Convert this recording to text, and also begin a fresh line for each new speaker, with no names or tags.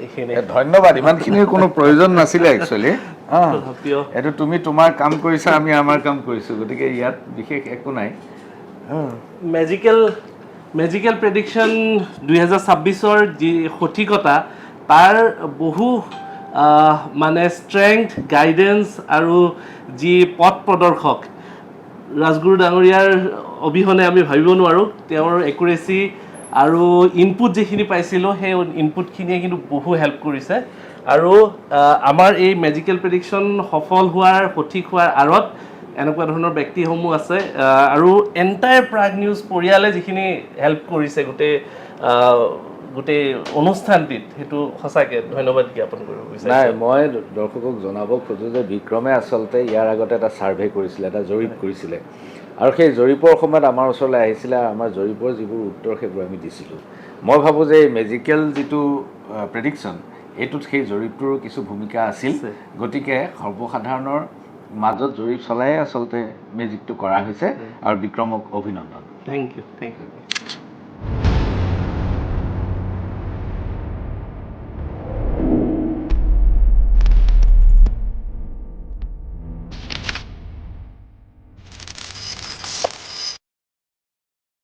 এইখিনি
ধন্যবাদ ইমানখিনিৰ কোনো প্ৰয়োজন নাছিলে একচুৱেলি এইটো তুমি তোমাৰ কাম কৰিছা আমি আমাৰ কাম কৰিছোঁ গতিকে ইয়াত বিশেষ একো নাই
মেজিকেল প্ৰেডিকশ্যন 2026ৰ যি সঠিকতা তাৰ বহু মানে ষ্ট্ৰেংথ গাইডেন্স আৰু যি পথ প্ৰদৰ্শক ৰাজগুৰু ডাঙৰীয়াৰ অবিহনে আমি ভাবিব নোৱাৰোঁ তেওঁৰ একুৰেচি আৰু ইনপুট যিখিনি পাইছিলোঁ সেই ইনপুটখিনিয়ে কিন্তু বহু হেল্প কৰিছে আৰু আমাৰ এই মেজিকেল প্ৰেডিকশ্যন সফল হোৱাৰ সঠিক হোৱাৰ আঁৰত এনেকুৱা ধৰণৰ ব্যক্তিসমূহ আছে আৰু এণ্টায়াৰ প্ৰাগ নিউজ পৰিয়ালে যিখিনি হেল্প কৰিছে গোটেই অনুষ্ঠানটিত সেইটো সঁচাকৈ ধন্যবাদ জ্ঞাপন কৰিব বিচাৰিছোঁ
নাই মই দৰ্শকক জনাব খোজোঁ যে বিক্ৰমে আচলতে ইয়াৰ আগতে এটা ছাৰ্ভে কৰিছিলে এটা জৰীপ কৰিছিলে আৰু সেই জৰীপৰ সময়ত আমাৰ ওচৰলৈ আহিছিলে আমাৰ জৰীপৰ যিবোৰ উত্তৰ সেইবোৰ আমি দিছিলোঁ মই ভাবোঁ যে এই মেজিকেল যিটো প্ৰেডিকশ্যন এইটোত সেই জৰীপটোৰো কিছু ভূমিকা আছিল গতিকে সৰ্বসাধাৰণৰ মাজত জৰীপ চলাইয়ে আচলতে মেজিকটো কৰা হৈছে আৰু বিক্ৰমক অভিনন্দন
থেংক ইউ